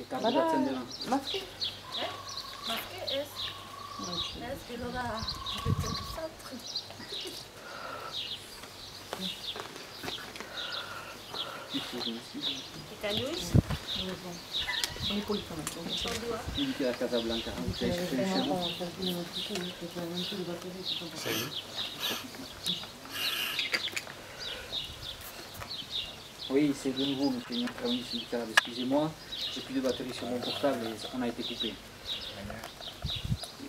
Voilà, masqué. Masqué es lo da centro. ¿Está Luis? Qui à Casablanca. Oui, c'est de nouveau, monsieur Nicolas. Excusez-moi, j'ai plus de batterie sur mon portable et on a été coupé.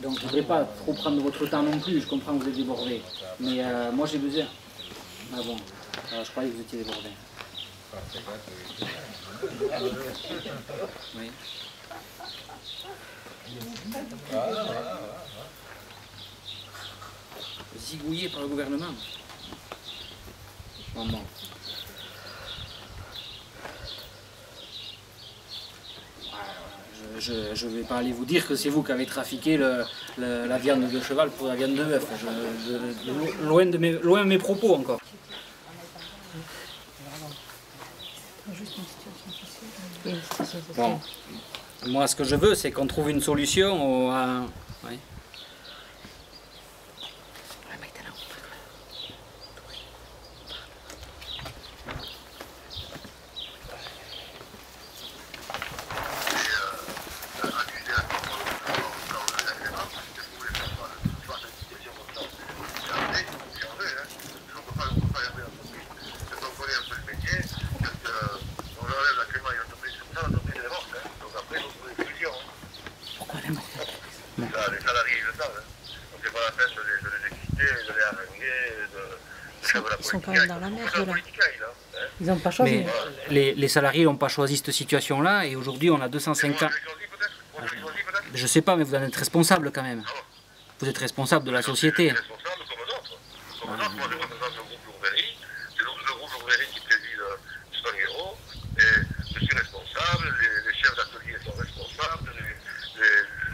Donc je ne voudrais pas trop prendre votre temps non plus, je comprends que vous êtes débordé. Mais moi j'ai besoin... Ah bon, alors, je croyais que vous étiez débordé. Oui. Zigouillé par le gouvernement. Maman. Je ne vais pas aller vous dire que c'est vous qui avez trafiqué la viande de cheval pour la viande de bœuf. Loin de mes propos encore. Bon, moi ce que je veux c'est qu'on trouve une solution à... Ouais. Ils sont quand même dans la merde là. Ils n'ont pas choisi. Mais les salariés n'ont pas choisi cette situation-là et aujourd'hui on a 250... Je sais pas, mais vous en êtes responsable quand même. Vous êtes responsable de la société. C'est le groupe Lourberie, c'est le groupe Lourberie qui préside Spanghero, et je suis responsable, les chefs d'atelier sont responsables,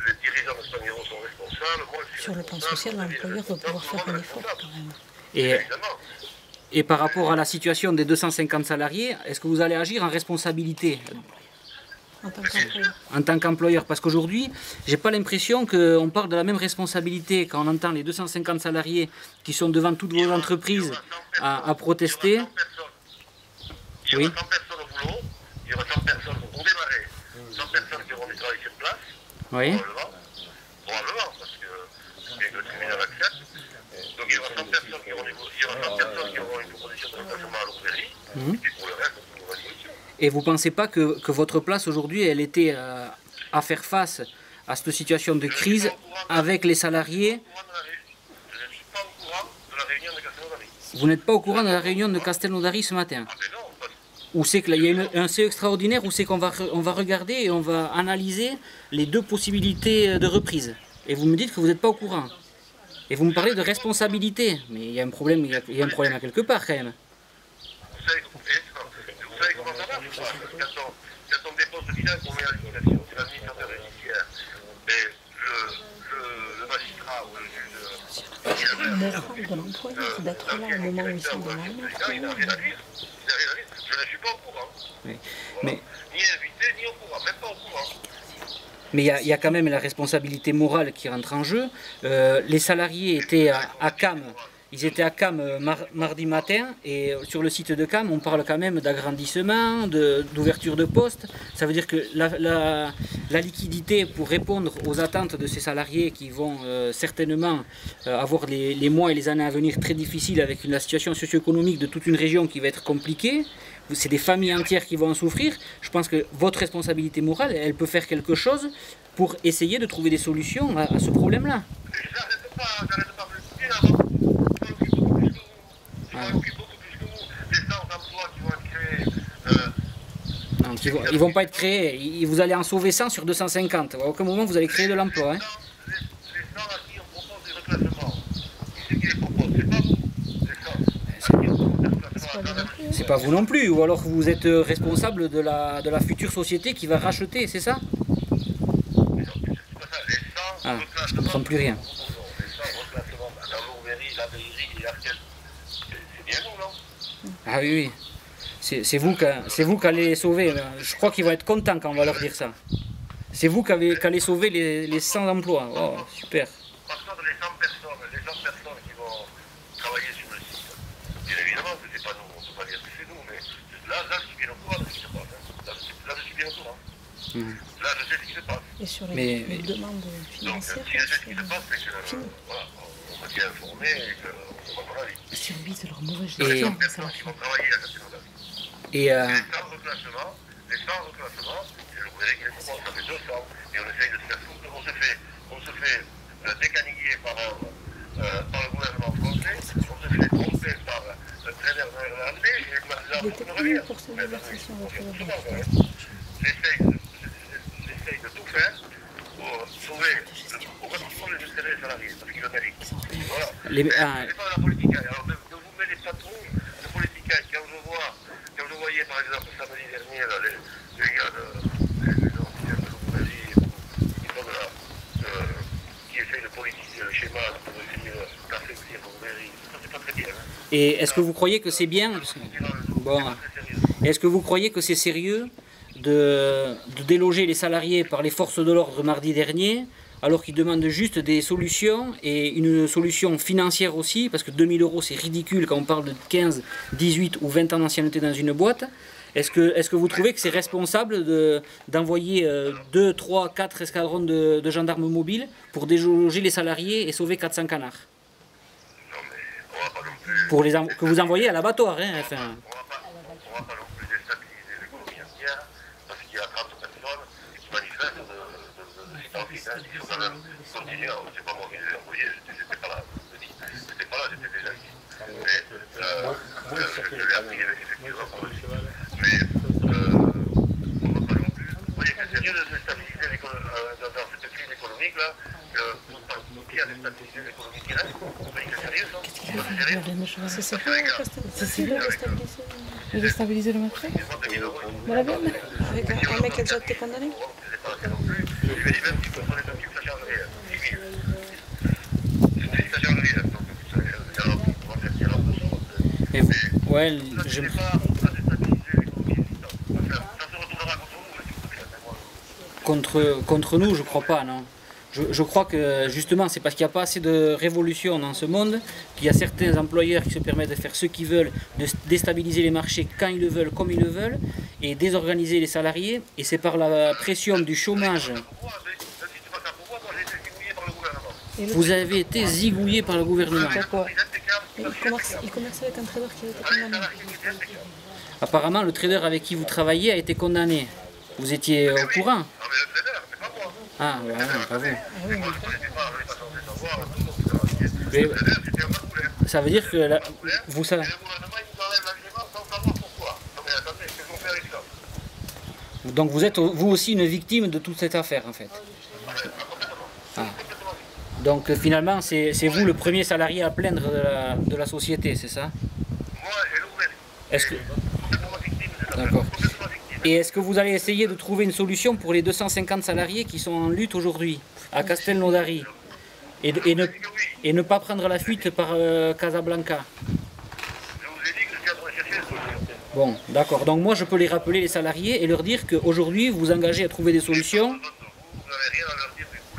les dirigeants de Spanghero sont responsables. Moi, je suis sur le plan social, l'employeur doit pouvoir faire un effort quand même. Et par rapport à la situation des 250 salariés, est-ce que vous allez agir en responsabilité En tant qu'employeur. En tant qu'employeur, parce qu'aujourd'hui, j'ai pas l'impression qu'on parle de la même responsabilité quand on entend les 250 salariés qui sont devant toutes vos entreprises à protester. Il y aura 100 personnes au boulot, il y aura 100 personnes pour démarrer, 100 personnes qui auront du travail sur place, Oui. probablement, parce que bien que le tribunal accepte. Donc il y aura 100 personnes qui auront une proposition de remplacement à Lourberie, et pour le reste, on trouvera une solution. Et vous ne pensez pas que votre place aujourd'hui, elle était à faire face à cette situation de crise avec les salariés? Je ne suis pas au courant de la réunion de Castelnaudary. Vous n'êtes pas au courant de la réunion de Castelnaudary ce matin? Ah mais non, parce Où c'est qu'il y a un CE extraordinaire, où c'est qu'on va regarder et on va analyser les deux possibilités de reprise. Et vous me dites que vous n'êtes pas au courant. Et vous me parlez de responsabilité. Mais il y a un problème, il y a un problème à quelque part quand même. vous savez comment ça marche, quoi. Quand on dépose le bilan, on met à liquidation, c'est l'administrateur judiciaire. Mais le magistrat ou le juge... Le moral de l'employeur, d'être là au moment où ils sont dans la merde. Il n'a rien à dire. Je ne suis pas au courant. Oui. Voilà. Mais Ni invité, ni au courant, même pas au courant. il y a quand même la responsabilité morale qui rentre en jeu. Les salariés étaient à Cam. Ils étaient à Cam mardi matin et sur le site de Cam, on parle quand même d'agrandissement, d'ouverture de postes. Ça veut dire que la liquidité pour répondre aux attentes de ces salariés qui vont certainement avoir les mois et les années à venir très difficiles avec la situation socio-économique de toute une région qui va être compliquée. C'est des familles entières qui vont en souffrir. Je pense que votre responsabilité morale, elle peut faire quelque chose pour essayer de trouver des solutions à ce problème-là. J'arrête pas de le dire avant. Je m'occupe beaucoup plus que vous. Les 100 emplois qui vont être créés. Donc, ils ne vont pas être créés. Vous allez en sauver 100 sur 250. À aucun moment vous allez créer de l'emploi. Hein. Les 100 à qui on propose des reclassements. Qui c'est qui les propose? C'est pas vous. Les 100. C'est pas vous non plus. Ou alors vous êtes responsable de la future société qui va racheter, c'est ça? Ah, je ne comprends plus rien. Ah oui, oui. C'est vous qui allez les sauver. Je crois qu'ils vont être contents quand on va leur dire ça. C'est vous qui allez sauver les 100 emplois. Oh, super. Par contre, les 100 personnes qui vont travailler sur le site, bien évidemment que c'est pas nous, on ne peut pas dire que c'est nous, mais là, je suis bien au courant de ce qui se passe. Hein. Là, je suis bien au courant. Là, je sais ce qui se passe. Et sur les demandes financières, donc, si je sais ce qui se passe, c'est que voilà, on m'a bien informé et qu'on va aller. subissent leur mauvaise Les gestion. 100 personnes qui vont travailler à Castelnaudary. Et Les 100 reclassements, je vous verrai qu'il ça fait 200, et on essaye de se faire foutre. On se fait décaniguer par le gouvernement français, on se fait tromper par le traîneur néerlandais, et là, Il était on plus revient. pour ces négociations avec le J'essaye de tout faire pour sauver au maximum les intérêts des salariés, parce qu'ils le méritent. Voilà. C'est pas la politique. Alors, de vous mettre les patrons de politique, quand je voyais par exemple samedi dernier là, les gars de l'Auvergne qui essayent de politiser le schéma pour essayer d'affaiblir l'Auvergne, ça c'est pas très bien. Hein. Et est-ce que vous croyez que c'est bien? Bon. Est-ce que vous croyez que c'est sérieux de déloger les salariés par les forces de l'ordre mardi dernier, alors qu'ils demandent juste des solutions, et une solution financière aussi, parce que 2000 € c'est ridicule quand on parle de 15, 18 ou 20 ans d'ancienneté dans une boîte. Est-ce que vous trouvez que c'est responsable d'envoyer 2, 3, 4 escadrons de gendarmes mobiles pour déloger les salariés et sauver 400 canards? Non mais on va pas non plus... Que vous envoyez à l'abattoir, hein, enfin... On va pas non plus déstabiliser l'économie entière, parce qu'il y a 30 personnes qui manifestent de site en site. Il faut quand même continuer. C'est pas moi qui les ai envoyés, j'étais pas là. J'étais pas là, j'étais déjà ici. Mais je l'ai appris effectivement par le site. Mais on va pas non plus... Vous voyez, c'est sérieux de déstabiliser dans cette crise économique là, qui a déstabilisé l'économie qui reste. Vous voyez que c'est sérieux ça? C'est ça, c'est bien de déstabiliser le marché. Voilà bien, avec un mec qui a déjà été condamné. Ouais, contre nous, je crois pas, non. Je crois que justement c'est parce qu'il n'y a pas assez de révolution dans ce monde qu'il y a certains employeurs qui se permettent de faire ce qu'ils veulent, de déstabiliser les marchés quand ils le veulent, comme ils le veulent, et désorganiser les salariés. Et c'est par la pression du chômage. Vous avez été zigouillé par le gouvernement. Il commerçait avec un trader qui a été condamné. Apparemment, le trader avec qui vous travaillez a été condamné. Vous étiez au courant? Ah, ouais, pas vous. Mais, ça veut dire que vous savez. Donc vous êtes vous aussi une victime de toute cette affaire en fait. Ah. Donc finalement c'est vous le premier salarié à plaindre de la société, c'est ça? Est-ce que... D'accord. Et est-ce que vous allez essayer de trouver une solution pour les 250 salariés qui sont en lutte aujourd'hui à Castelnaudary et ne pas prendre la fuite par Casablanca? Bon, d'accord. Donc moi je peux les rappeler les salariés et leur dire qu'aujourd'hui vous vous engagez à trouver des solutions.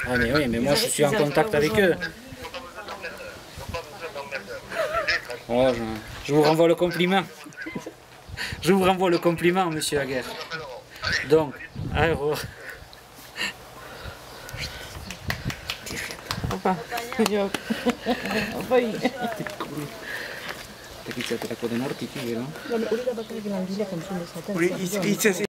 Ah mais oui, mais moi je suis en contact avec eux. Oh, je vous renvoie le compliment. Je vous renvoie le compliment, monsieur Aguerre. Donc, alors... Opa, io... Poi... Te quizás te la pueden articular, ¿no? Quelli da battere grandi, le canzoni sono